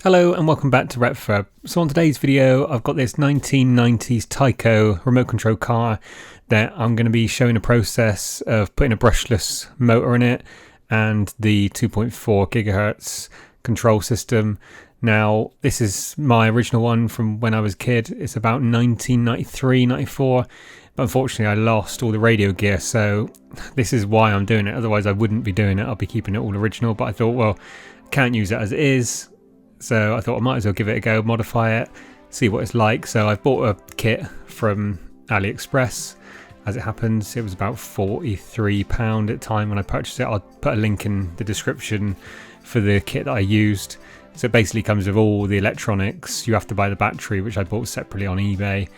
Hello and welcome back to Retfurb. So on today's video I've got this 1990s Tyco remote control car that I'm going to be showing a process of putting a brushless motor in it and the 2.4 gigahertz control system. Now this is my original one from when I was a kid. It's about 1993-94, but unfortunately I lost all the radio gear, so this is why I'm doing it. Otherwise I wouldn't be doing it. I'll be keeping it all original, but I thought, well, I can't use it as it is. So I thought I might as well give it a go, modify it, see what it's like. So I've bought a kit from AliExpress. As it happens, it was about £43 at the time when I purchased it. I'll put a link in the description for the kit that I used. So it basically comes with all the electronics. You have to buy the battery, which I bought separately on eBay.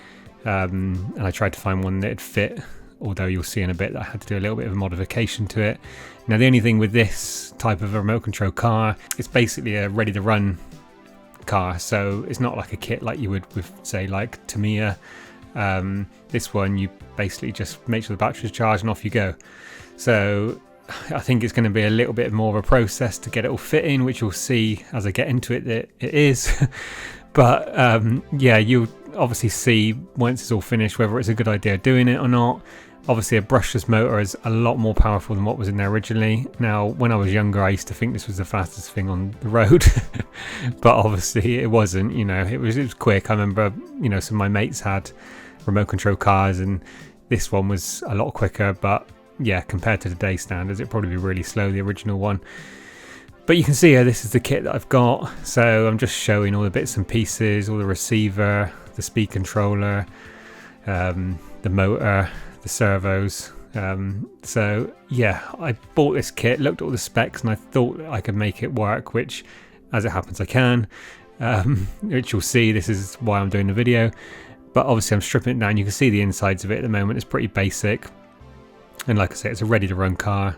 And I tried to find one that'd fit, although you'll see in a bit that I had to do a little bit of a modification to it. Now the only thing with this type of a remote control car, it's basically a ready to run car, so it's not like a kit like you would with, say, like Tamiya. This one you basically just make sure the battery's charged and off you go. So I think it's going to be a little bit more of a process to get it all fit in, which you'll see as I get into it that it is. But yeah, you'll obviously see once it's all finished whether it's a good idea doing it or not. Obviously a brushless motor is a lot more powerful than what was in there originally. Now when I was younger I used to think this was the fastest thing on the road, but obviously it wasn't. You know, it was quick. I remember, you know, some of my mates had remote control cars and this one was a lot quicker, but yeah, compared to today's standards it'd probably be really slow, the original one. But you can see here, this is the kit that I've got. So I'm just showing all the bits and pieces, all the receiver, the speed controller, the motor, the servos. So yeah, I bought this kit, looked at all the specs, and I thought I could make it work, which as it happens I can, which you'll see. This is why I'm doing the video. But obviously I'm stripping it down. You can see the insides of it at the moment. It's pretty basic, and like I say, it's a ready to run car,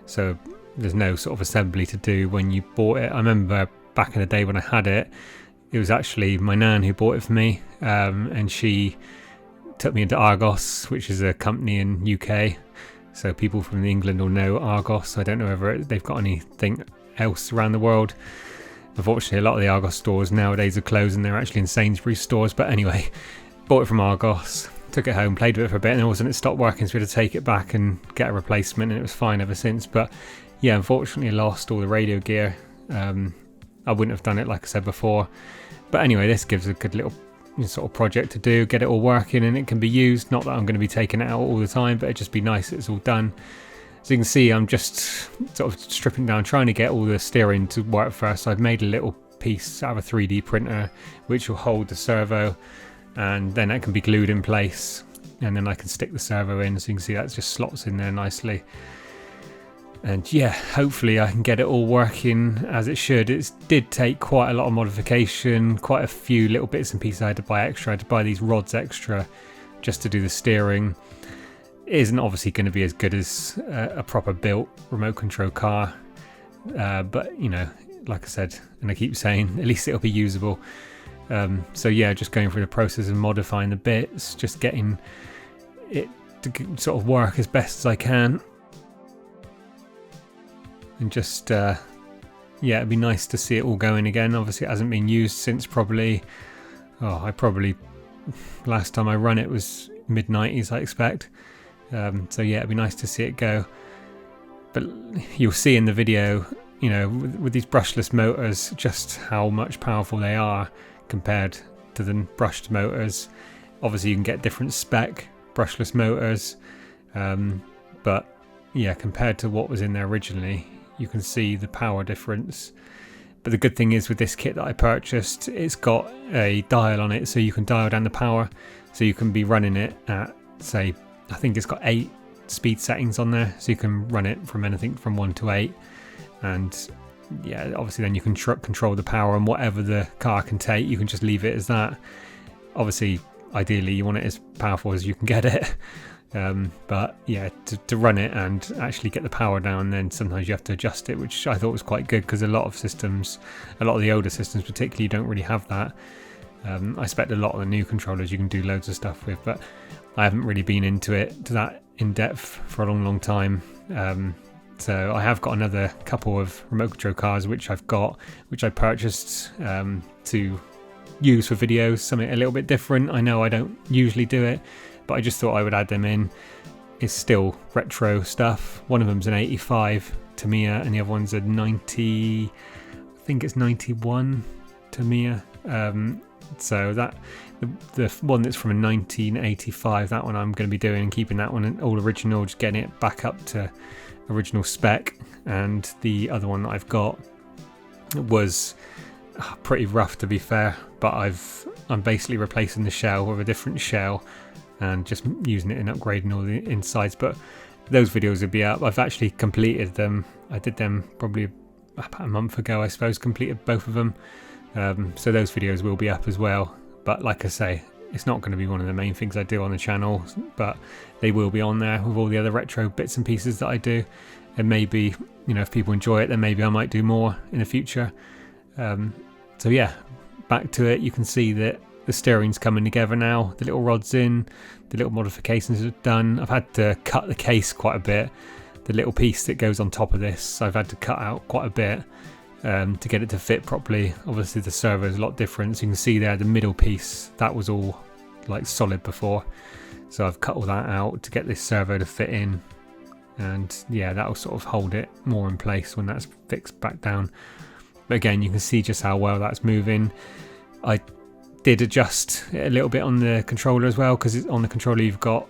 so there's no sort of assembly to do when you bought it. I remember back in the day when I had it, it was actually my nan who bought it for me, and she took me into Argos, which is a company in UK. So people from England will know Argos. I don't know whether they've got anything else around the world. Unfortunately, a lot of the Argos stores nowadays are closed and they're actually in Sainsbury's stores. But anyway, bought it from Argos, took it home, played with it for a bit, and all of a sudden it stopped working, so we had to take it back and get a replacement, and it was fine ever since. But yeah, unfortunately I lost all the radio gear. I wouldn't have done it like I said before. But anyway, this gives a good little sort of project to do, get it all working, and it can be used. Not that I'm going to be taking it out all the time, but it'd just be nice that it's all done. So you can see I'm just sort of stripping down, trying to get all the steering to work first. So I've made a little piece out of a 3D printer which will hold the servo, and then that can be glued in place, and then I can stick the servo in. So you can see that just slots in there nicely. And yeah, hopefully I can get it all working as it should. It did take quite a lot of modification, quite a few little bits and pieces I had to buy extra. I had to buy these rods extra just to do the steering. It isn't obviously going to be as good as a proper built remote control car, but you know, like I said, and I keep saying, at least it'll be usable. So yeah, just going through the process of modifying the bits, just getting it to sort of work as best as I can. And just yeah, it'd be nice to see it all going again. Obviously it hasn't been used since probably last time I run it was mid-90s, I expect. So yeah, it'd be nice to see it go. But you'll see in the video, you know, with these brushless motors, just how much powerful they are compared to the brushed motors. Obviously you can get different spec brushless motors, but yeah, compared to what was in there originally, you can see the power difference. But the good thing is with this kit that I purchased, it's got a dial on it, so you can dial down the power. So you can be running it at, say, I think it's got 8 speed settings on there, so you can run it from anything from 1 to 8. And yeah, obviously then you can control the power, and whatever the car can take, you can just leave it as that. Obviously, ideally you want it as powerful as you can get it. But yeah, to run it and actually get the power down, then sometimes you have to adjust it, which I thought was quite good, because a lot of systems, a lot of the older systems particularly, don't really have that. I expect a lot of the new controllers you can do loads of stuff with, but I haven't really been into it to that in depth for a long time. So I have got another couple of remote control cars which I purchased to use for videos, something a little bit different. I know I don't usually do it, but I just thought I would add them in. It's still retro stuff. One of them's an 85 Tamiya and the other one's a 90, I think it's 91 Tamiya. So that the one that's from a 1985, that one I'm going to be doing and keeping that one all original, just getting it back up to original spec. And the other one that I've got was pretty rough, to be fair, but I'm basically replacing the shell with a different shell and just using it and upgrading all the insides. But those videos will be up. I've actually completed them. I did them probably about a month ago, I suppose, completed both of them. So those videos will be up as well. But like I say, it's not going to be one of the main things I do on the channel, but they will be on there with all the other retro bits and pieces that I do. And maybe, you know, if people enjoy it, then maybe I might do more in the future. So yeah, back to it. You can see that the steering's coming together now. The little rod's in, the little modifications are done. I've had to cut the case quite a bit. The little piece that goes on top of this, I've had to cut out quite a bit to get it to fit properly. Obviously the servo is a lot different. So you can see there the middle piece, that was all like solid before. So I've cut all that out to get this servo to fit in. And yeah, that'll sort of hold it more in place when that's fixed back down. But again, you can see just how well that's moving. I did adjust it a little bit on the controller as well, because on the controller you've got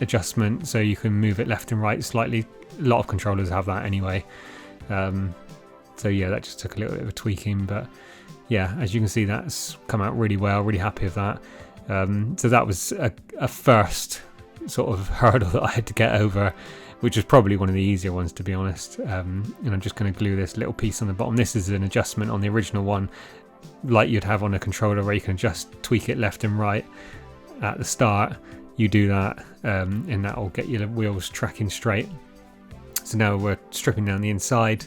adjustment, so you can move it left and right slightly. A lot of controllers have that anyway. So yeah, that just took a little bit of a tweaking, but yeah, as you can see, that's come out really well. Really happy with that. So that was a first sort of hurdle that I had to get over, which is probably one of the easier ones, to be honest. And I'm just going to glue this little piece on the bottom. This is an adjustment on the original one, like you'd have on a controller, where you can just tweak it left and right at the start. You do that, and that will get your wheels tracking straight. So now we're stripping down the inside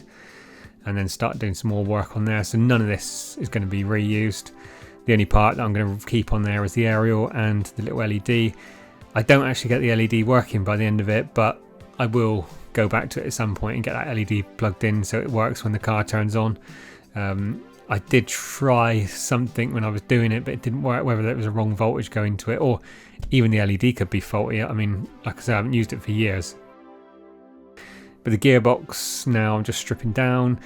and then start doing some more work on there. So none of this is going to be reused. The only part that I'm going to keep on there is the aerial and the little LED. I don't actually get the LED working by the end of it, but I will go back to it at some point and get that LED plugged in so it works when the car turns on. I did try something when I was doing it, but it didn't work, whether there was a wrong voltage going to it or even the LED could be faulty. I mean, like I said, I haven't used it for years. But the gearbox now I'm just stripping down,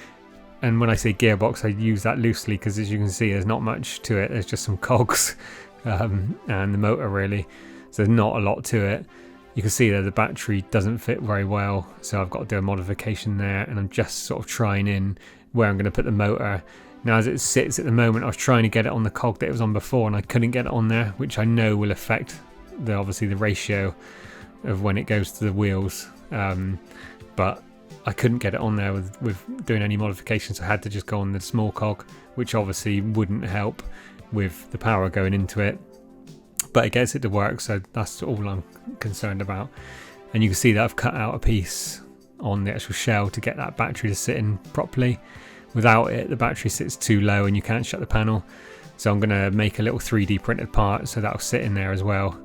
and when I say gearbox I use that loosely because, as you can see, there's not much to it. There's just some cogs and the motor really, so there's not a lot to it. You can see that the battery doesn't fit very well, so I've got to do a modification there, and I'm just sort of trying in where I'm going to put the motor. Now as it sits at the moment, I was trying to get it on the cog that it was on before and I couldn't get it on there, which I know will affect obviously the ratio of when it goes to the wheels. But I couldn't get it on there with doing any modifications. I had to just go on the small cog, which obviously wouldn't help with the power going into it. But it gets it to work, so that's all I'm concerned about. And you can see that I've cut out a piece on the actual shell to get that battery to sit in properly. Without it, the battery sits too low and you can't shut the panel. So I'm going to make a little 3D printed part, so that'll sit in there as well.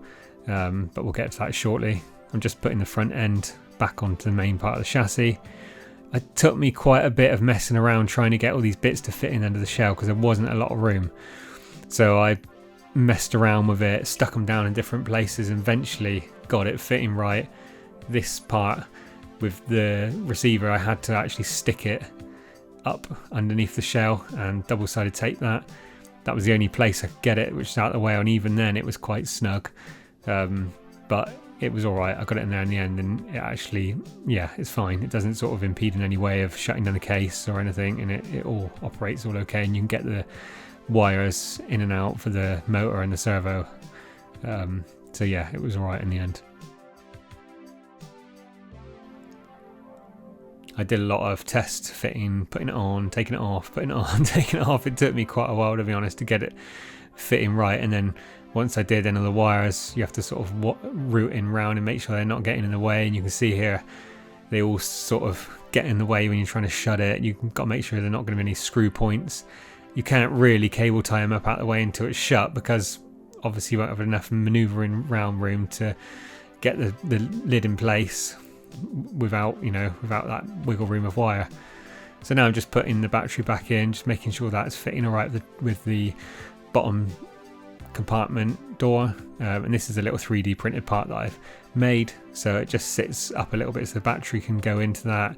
But we'll get to that shortly. I'm just putting the front end back onto the main part of the chassis. It took me quite a bit of messing around trying to get all these bits to fit in under the shell because there wasn't a lot of room. So I messed around with it, stuck them down in different places, and eventually got it fitting right. This part with the receiver, I had to actually stick it up underneath the shell and double-sided tape that. That was the only place I could get it, which is out of the way, and even then it was quite snug. But it was alright, I got it in there in the end, and it actually, yeah, it's fine. It doesn't sort of impede in any way of shutting down the case or anything, and it all operates all okay, and you can get the wires in and out for the motor and the servo. So yeah, it was alright in the end. I did a lot of test fitting, putting it on, taking it off, putting it on, taking it off. It took me quite a while, to be honest, to get it fitting right. And then once I did, then all the wires, you have to sort of route in round and make sure they're not getting in the way. And you can see here, they all sort of get in the way when you're trying to shut it. You've got to make sure they're not going to be any screw points. You can't really cable tie them up out of the way until it's shut, because obviously you won't have enough maneuvering round room to get the lid in place. without, you know, without that wiggle room of wire. So now I'm just putting the battery back in, just making sure that's fitting all right with the bottom compartment door. And this is a little 3D printed part that I've made, so it just sits up a little bit so the battery can go into that,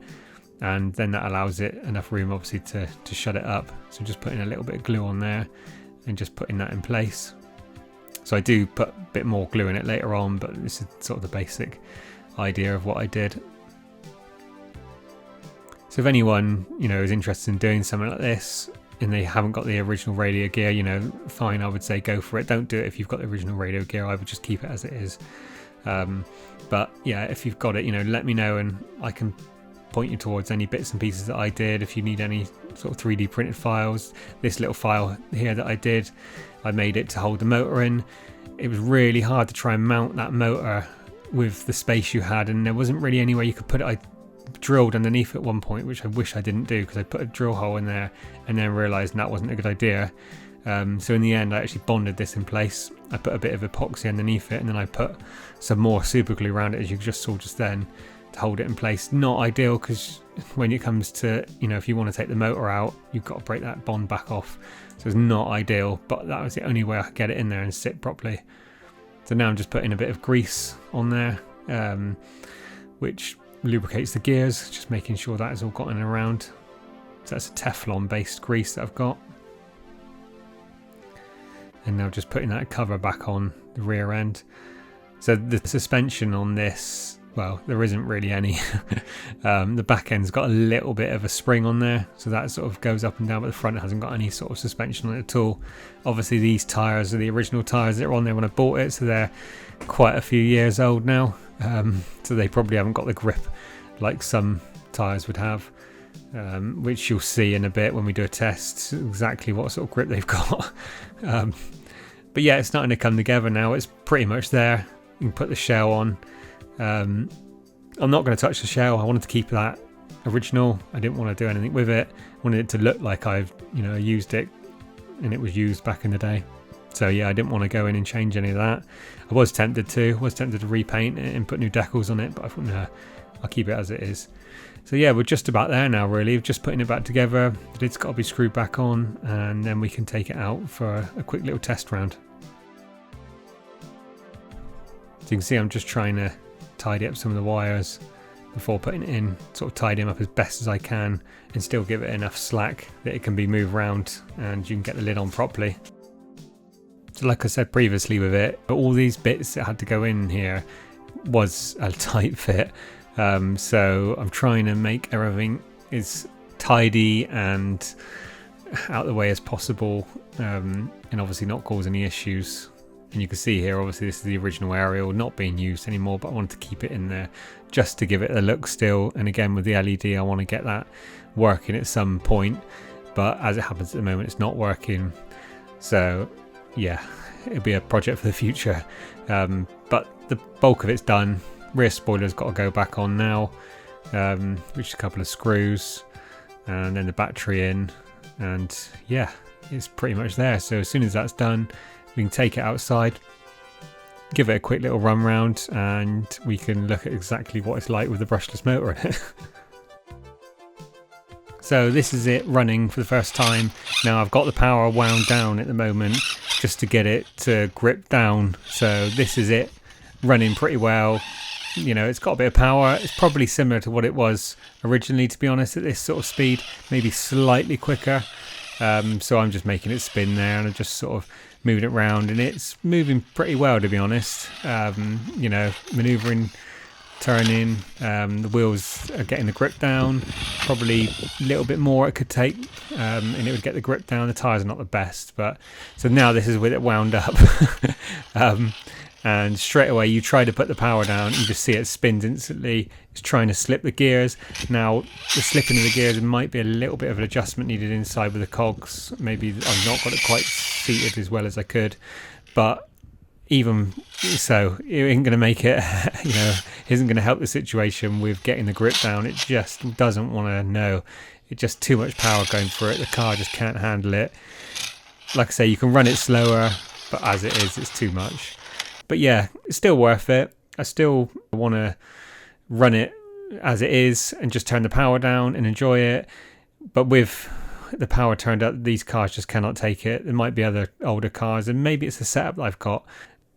and then that allows it enough room obviously to shut it up. So just putting a little bit of glue on there and just putting that in place. So I do put a bit more glue in it later on, but this is sort of the basic idea of what I did. So if anyone, you know, is interested in doing something like this and they haven't got the original radio gear, you know, fine, I would say go for it. Don't do it if you've got the original radio gear. I would just keep it as it is. But yeah, if you've got it, you know, let me know and I can point you towards any bits and pieces that I did. If you need any sort of 3D printed files, this little file here that I did, I made it to hold the motor in. It was really hard to try and mount that motor with the space you had, and there wasn't really anywhere you could put it. I drilled underneath at one point, which I wish I didn't do, because I put a drill hole in there and then realised that wasn't a good idea. So in the end I actually bonded this in place. I put a bit of epoxy underneath it, and then I put some more super glue around it, as you just saw just then, to hold it in place. Not ideal, because when it comes to, you know, if you want to take the motor out, you've got to break that bond back off. So it's not ideal, but that was the only way I could get it in there and sit properly. So now I'm just putting a bit of grease on there, which lubricates the gears, just making sure that is all gotten around. So that's a Teflon based grease that I've got. And now just putting that cover back on the rear end. So the suspension on this, well, there isn't really any. The back end's got a little bit of a spring on there, so that sort of goes up and down, but the front hasn't got any sort of suspension on it at all. Obviously these tyres are the original tyres that were on there when I bought it, so they're quite a few years old now. So they probably haven't got the grip like some tyres would have, which you'll see in a bit when we do a test exactly what sort of grip they've got. But yeah, it's starting to come together now. It's pretty much there. You can put the shell on. I'm not going to touch the shell. I wanted to keep that original. I didn't want to do anything with it. I wanted it to look like I've, you know, used it and it was used back in the day. So yeah, I didn't want to go in and change any of that. I was tempted to repaint it and put new decals on it, but I thought no, I'll keep it as it is. So yeah, we're just about there now really. We're just putting it back together. The lid's got to be screwed back on, and then we can take it out for a quick little test round. So you can see I'm just trying to tidy up some of the wires before putting it in, sort of tidy them up as best as I can and still give it enough slack that it can be moved around and you can get the lid on properly. So like I said previously with it, all these bits that had to go in here was a tight fit. So I'm trying to make everything as tidy and out of the way as possible, and obviously not cause any issues. And you can see here, obviously this is the original aerial, not being used anymore, but I wanted to keep it in there just to give it a look still. And again with the LED, I want to get that working at some point, but as it happens at the moment it's not working. So yeah, it'll be a project for the future, but the bulk of it's done. Rear spoiler's got to go back on now, which is a couple of screws, and then the battery in, and yeah, it's pretty much there. So as soon as that's done, we can take it outside, give it a quick little run round, and we can look at exactly what it's like with the brushless motor in it. So this is it running for the first time. Now I've got the power wound down at the moment just to get it to grip down. So this is it running pretty well. You know, it's got a bit of power. It's probably similar to what it was originally, to be honest, at this sort of speed, maybe slightly quicker. So I'm just making it spin there, and I'm just sort of moving it around, and it's moving pretty well, to be honest. You know, maneuvering, turning, the wheels are getting the grip down. Probably a little bit more it could take, and it would get the grip down. The tyres are not the best, but so now this is with it wound up. And straight away you try to put the power down, you just see it spins instantly. It's trying to slip the gears. Now the slipping of the gears might be a little bit of an adjustment needed inside with the cogs. Maybe I've not got it quite seated as well as I could, but even so, it ain't going to make it, you know, isn't going to help the situation with getting the grip down. It just doesn't want to know. It's just too much power going for it. The car just can't handle it. Like I say, you can run it slower, but as it is, it's too much. But yeah, it's still worth it. I still want to run it as it is and just turn the power down and enjoy it. But with the power turned up, these cars just cannot take it. There might be other older cars, and maybe it's the setup that I've got.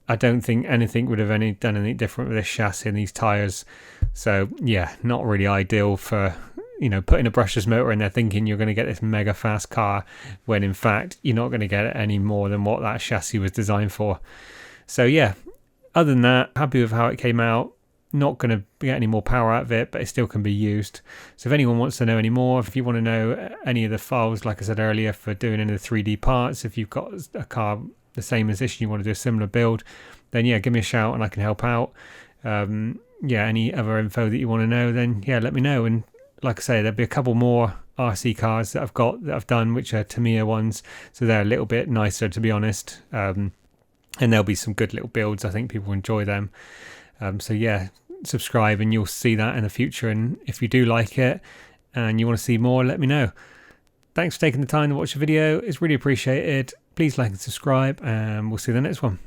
I don't think anything would have done anything different with this chassis and these tyres. So yeah, not really ideal for, you know, putting a brushless motor in there thinking you're going to get this mega fast car, when in fact you're not going to get it any more than what that chassis was designed for. So yeah, other than that, happy with how it came out. Not going to get any more power out of it, but it still can be used. So if anyone wants to know any more, if you want to know any of the files, like I said earlier, for doing any of the 3D parts, if you've got a car the same as this and you want to do a similar build, then yeah, give me a shout and I can help out. Yeah, any other info that you want to know, then yeah, let me know. And like I say, there'll be a couple more RC cars that I've done, which are Tamiya ones, so they're a little bit nicer, to be honest. And there'll be some good little builds. I think people enjoy them. So yeah, subscribe and you'll see that in the future. And if you do like it and you want to see more, let me know. Thanks for taking the time to watch the video. It's really appreciated. Please like and subscribe, and we'll see you in the next one.